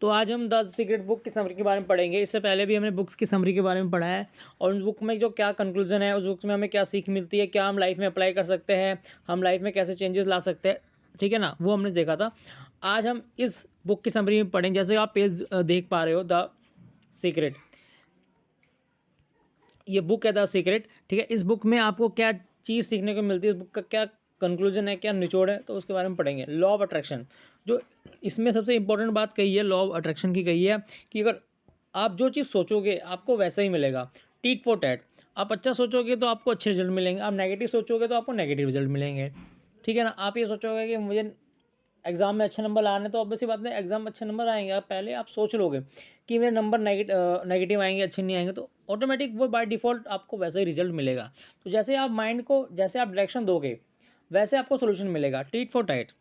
तो आज हम द सीक्रेट बुक की समरी के बारे में पढ़ेंगे। इससे पहले भी हमने बुक्स की समरी के बारे में पढ़ा है और उस बुक में जो क्या कंक्लूजन है, उस बुक में हमें क्या सीख मिलती है, क्या हम लाइफ में अप्लाई कर सकते हैं, हम लाइफ में कैसे चेंजेस ला सकते हैं, ठीक है ना, वो हमने देखा था। आज हम इस बुक की समरी में पढ़ेंगे। जैसे आप पेज देख पा रहे हो, द सीक्रेट, ये बुक है द सीक्रेट, ठीक है। इस बुक में आपको क्या चीज़ सीखने को मिलती है, इस बुक का क्या कंक्लूजन है, क्या निचोड़ है, तो उसके बारे में पढ़ेंगे। लॉ ऑफ अट्रैक्शन, जो इसमें सबसे इंपॉर्टेंट बात कही है, लॉ ऑफ अट्रैक्शन की कही है कि अगर आप जो चीज़ सोचोगे आपको वैसा ही मिलेगा। टीट फॉर टैट, आप अच्छा सोचोगे तो आपको अच्छे रिजल्ट मिलेंगे, आप नेगेटिव सोचोगे तो आपको नेगेटिव रिजल्ट मिलेंगे, ठीक है ना। आप ये सोचोगे कि मुझे एग्ज़ाम में अच्छे नंबर लाने, तो ऑब्वियसली बात नहीं, एग्ज़ाम में अच्छे नंबर आएंगे। आप पहले आप सोच लोगे कि मेरे नंबर नेगेटिव आएंगे, अच्छे नहीं आएंगे, तो ऑटोमेटिक वो बाय डिफ़ॉल्ट आपको वैसा ही रिजल्ट मिलेगा। तो जैसे आप माइंड को, जैसे आप डायरेक्शन दोगे वैसे आपको सोल्यूशन मिलेगा। टीट फॉर टाइट,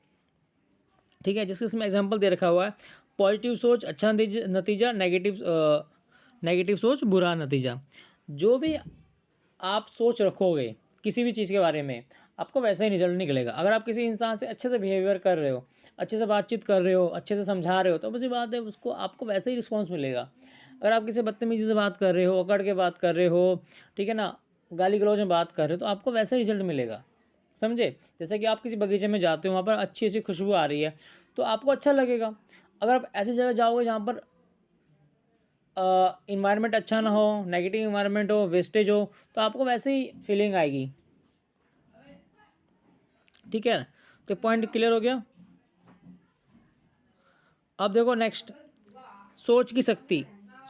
ठीक है। जिसके इसमें एग्जाम्पल दे रखा हुआ है, पॉजिटिव सोच अच्छा नतीजा, नेगेटिव सोच बुरा नतीजा। जो भी आप सोच रखोगे किसी भी चीज़ के बारे में, आपको वैसा ही रिजल्ट निकलेगा। अगर आप किसी इंसान से अच्छे से बिहेवियर कर रहे हो, अच्छे से बातचीत कर रहे हो, अच्छे से समझा रहे हो, तो बस बात है, उसको आपको वैसा ही रिस्पॉन्स मिलेगा। अगर आप किसी बदतमीजी से बात कर रहे हो, अकड़ के बात कर रहे हो, ठीक है ना, गाली गलौज में बात कर रहे हो, तो आपको वैसा ही रिजल्ट मिलेगा, समझे। जैसे कि आप किसी बगीचे में जाते हो, वहाँ पर अच्छी अच्छी खुशबू आ रही है, तो आपको अच्छा लगेगा। अगर आप ऐसी जगह जाओगे जहाँ पर इन्वायरमेंट अच्छा ना हो, नेगेटिव इन्वायरमेंट हो, वेस्टेज हो, तो आपको वैसे ही फीलिंग आएगी, ठीक है। तो पॉइंट क्लियर हो गया। अब देखो नेक्स्ट, सोच की शक्ति।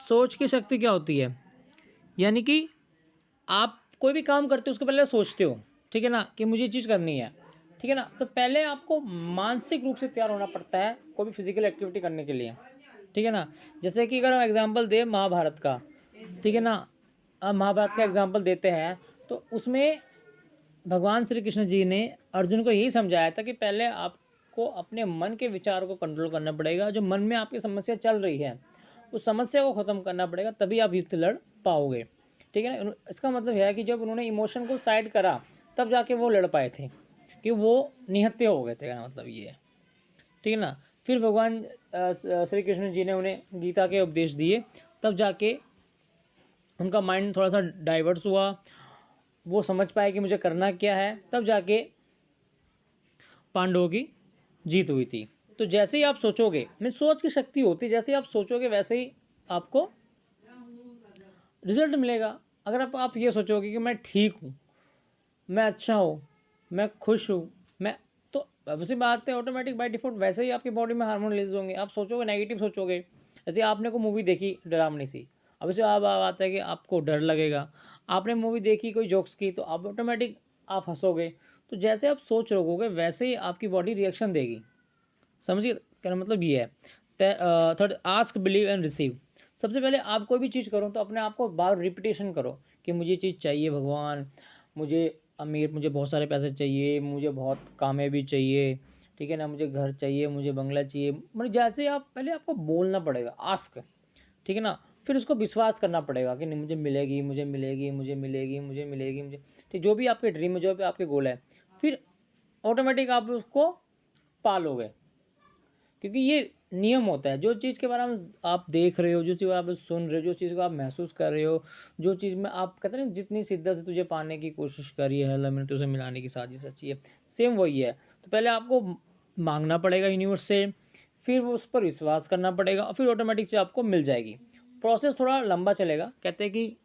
सोच की शक्ति क्या होती है, यानी कि आप कोई भी काम करते हो उसको पहले सोचते हो, ठीक है ना, कि मुझे ये चीज़ करनी है, ठीक है ना। तो पहले आपको मानसिक रूप से तैयार होना पड़ता है कोई भी फिजिकल एक्टिविटी करने के लिए, ठीक है ना। जैसे कि अगर हम एग्जांपल दें महाभारत का, ठीक है ना, अब महाभारत का एग्जांपल देते हैं, तो उसमें भगवान श्री कृष्ण जी ने अर्जुन को यही समझाया था कि पहले आपको अपने मन के विचार को कंट्रोल करना पड़ेगा। जो मन में आपकी समस्या चल रही है, उस समस्या को ख़त्म करना पड़ेगा, तभी आप युद्ध लड़ पाओगे, ठीक है ना। इसका मतलब यह है कि जब उन्होंने इमोशन को साइड करा, तब जाके वो लड़ पाए थे, कि वो निहत्थे हो गए थे, कहना मतलब ये है, ठीक है ना। फिर भगवान श्री कृष्ण जी ने उन्हें गीता के उपदेश दिए, तब जाके उनका माइंड थोड़ा सा डाइवर्स हुआ, वो समझ पाए कि मुझे करना क्या है, तब जाके पांडवों की जीत हुई थी। तो जैसे ही आप सोचोगे, मैं सोच की शक्ति होती है, जैसे ही आप सोचोगे वैसे ही आपको रिजल्ट मिलेगा। अगर आप ये सोचोगे कि मैं ठीक हूँ, मैं अच्छा हूँ, मैं खुश हूँ, मैं, तो उसी बात है, ऑटोमेटिक बाय डिफॉल्ट वैसे ही आपकी बॉडी में हार्मोन रिलीज होंगे। आप सोचोगे नेगेटिव सोचोगे, जैसे आपने कोई मूवी देखी डरावनी सी, अब इसे अब आता है कि आपको डर लगेगा। आपने मूवी देखी कोई जोक्स की, तो आप ऑटोमेटिक आप हंसोगे। तो जैसे आप सोच रखोगे वैसे ही आपकी बॉडी रिएक्शन देगी, समझिए। कहना मतलब ये है। Third, ask believe and receive. सबसे पहले आप कोई भी चीज़ करो तो अपने आप को बार रिपीटेशन करो कि मुझे ये चीज़ चाहिए भगवान, मुझे अमीर, मुझे बहुत सारे पैसे चाहिए, मुझे बहुत कामयाबी चाहिए, ठीक है ना, मुझे घर चाहिए, मुझे बंगला चाहिए। मतलब जैसे आप पहले आपको बोलना पड़ेगा, आस्क, ठीक है ना। फिर उसको विश्वास करना पड़ेगा कि नहीं, मुझे मिलेगी, मुझे मिलेगी, मुझे मिलेगी, मुझे मिलेगी, मुझे, ठीक, जो भी आपके ड्रीम है, जो भी आपके गोल है, फिर ऑटोमेटिक आप उसको पालोगे। क्योंकि ये नियम होता है, जो चीज़ के बारे में आप देख रहे हो, जो चीज़ आप सुन रहे हो, जो चीज़ को आप महसूस कर रहे हो, जो चीज़ में आप कहते हैं ना, जितनी शिद्दत से तुझे पाने की कोशिश करी है अल्लाह ने, तुझे मिलाने की साजिश सच्ची है, सेम वही है। तो पहले आपको मांगना पड़ेगा यूनिवर्स से, फिर वो उस पर विश्वास करना पड़ेगा, और फिर ऑटोमेटिक से आपको मिल जाएगी। प्रोसेस थोड़ा लंबा चलेगा। कहते हैं कि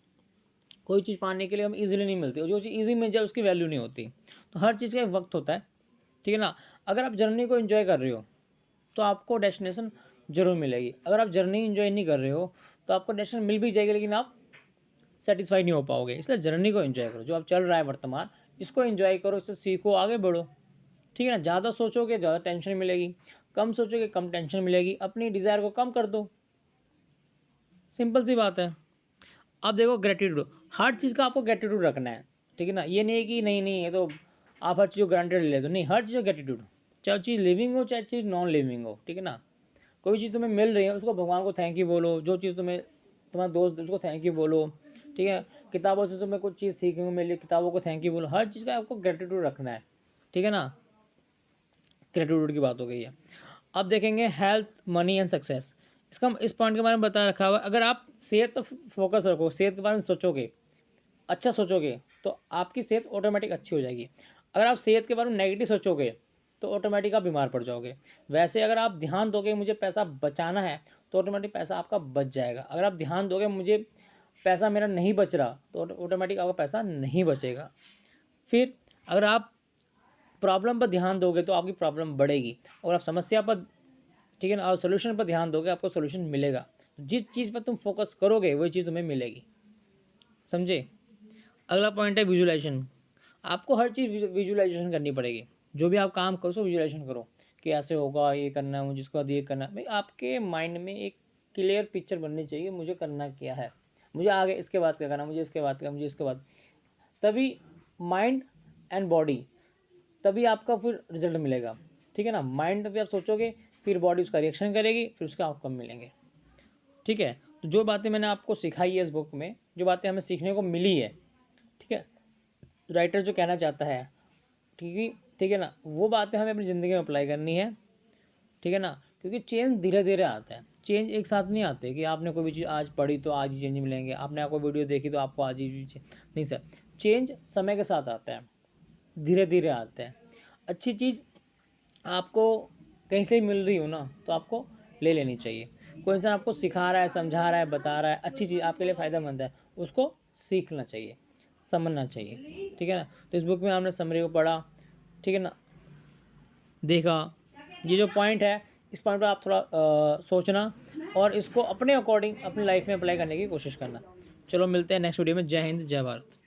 कोई चीज़ पाने के लिए हम इजीली नहीं मिलती, और जो चीज़ ईजी मिल जाए उसकी वैल्यू नहीं होती। तो हर चीज़ का एक वक्त होता है, ठीक है ना। अगर आप जर्नी को एंजॉय कर रहे हो तो आपको डेस्टिनेशन जरूर मिलेगी। अगर आप जर्नी एंजॉय नहीं कर रहे हो तो आपको डेस्टिनेशन मिल भी जाएगी, लेकिन आप सेटिस्फाई नहीं हो पाओगे। इसलिए जर्नी को एंजॉय करो, जो आप चल रहा है वर्तमान, इसको एंजॉय करो, इससे सीखो, आगे बढ़ो, ठीक है ना। ज़्यादा सोचोगे ज़्यादा टेंशन मिलेगी, कम सोचोगे कम टेंशन मिलेगी। अपनी डिज़ायर को कम कर दो, सिंपल सी बात है। अब देखो ग्रेटिट्यूड, हर चीज़ का आपको ग्रेटिट्यूड रखना है, ठीक है ना। ये नहीं है कि नहीं नहीं ये तो आप हर चीज़ को ग्रांटेड ले लो, नहीं, हर चीज़ का ग्रेटिट्यूड, चाहे चीज़ लिविंग हो चाहे चीज़ नॉन लिविंग हो, ठीक है ना। कोई चीज़ तुम्हें मिल रही है उसको भगवान को थैंक यू बोलो, जो चीज़ तुम्हें तुम्हारा दोस्त उसको थैंक यू बोलो, ठीक है। किताबों से तुम्हें कुछ चीज़ सीखने को मिली, किताबों को थैंक यू बोलो। हर चीज़ का आपको ग्रेटिट्यूड रखना है, ठीक है ना। ग्रेटिट्यूड की बात हो गई है। अब देखेंगे हेल्थ, मनी एंड सक्सेस। इसका इस पॉइंट के बारे में बता रखा हुआ है। अगर आप सेहत पर फोकस रखो, सेहत के बारे में सोचोगे, अच्छा सोचोगे, तो आपकी सेहत ऑटोमेटिक अच्छी हो जाएगी। अगर आप सेहत के बारे में नेगेटिव सोचोगे तो ऑटोमेटिक आप बीमार पड़ जाओगे। वैसे अगर आप ध्यान दोगे मुझे पैसा बचाना है तो ऑटोमेटिक पैसा आपका बच जाएगा। अगर आप ध्यान दोगे मुझे पैसा मेरा नहीं बच रहा तो ऑटोमेटिक आपका पैसा नहीं बचेगा। फिर अगर आप प्रॉब्लम पर ध्यान दोगे तो आपकी प्रॉब्लम बढ़ेगी, और आप समस्या पर, ठीक है ना, और सोल्यूशन पर ध्यान दोगे आपको सोल्यूशन मिलेगा। जिस चीज़ पर तुम फोकस करोगे वही चीज़ तुम्हें मिलेगी, समझे। अगला पॉइंट है विजुलाइजेशन। आपको हर चीज़ विजुलाइजेशन करनी पड़ेगी। जो भी आप काम करो सो विजुलाइजेशन करो कि ऐसे होगा, ये करना है मुझे, इसके बाद ये करना है। भाई आपके माइंड में एक क्लियर पिक्चर बननी चाहिए, मुझे करना क्या है, मुझे आगे इसके बाद क्या करना, मुझे इसके बाद क्या, मुझे इसके बाद, तभी माइंड एंड बॉडी, तभी आपका फिर रिजल्ट मिलेगा, ठीक है ना। माइंड पे आप सोचोगे, फिर बॉडी उसका रिएक्शन करेगी, फिर उसके आउटकम मिलेंगे, ठीक है। तो जो बातें मैंने आपको सिखाई है इस बुक में, जो बातें हमें सीखने को मिली है, ठीक है, राइटर जो कहना चाहता है, ठीक है ना, वो बातें हमें अपनी ज़िंदगी में अप्लाई करनी है, ठीक है ना। क्योंकि चेंज धीरे धीरे आता है, चेंज एक साथ नहीं आते कि आपने कोई भी चीज़ आज पढ़ी तो आज ही चेंज मिलेंगे, आपने कोई वीडियो देखी तो आपको आज ही नहीं सर। चेंज समय के साथ आता है, धीरे धीरे आता है। अच्छी चीज़ आपको कहीं से मिल रही हो ना तो आपको ले लेनी चाहिए। कोई इंसान आपको सिखा रहा है, समझा रहा है, बता रहा है, अच्छी चीज़ आपके लिए फ़ायदेमंद है, उसको सीखना चाहिए, समझना चाहिए, ठीक है ना। तो इस बुक में हमने समरी को पढ़ा, ठीक है ना, देखा, ये जो पॉइंट है इस पॉइंट पर आप थोड़ा सोचना और इसको अपने अकॉर्डिंग अपनी लाइफ में अप्लाई करने की कोशिश करना। चलो मिलते हैं नेक्स्ट वीडियो में। जय हिंद, जय भारत।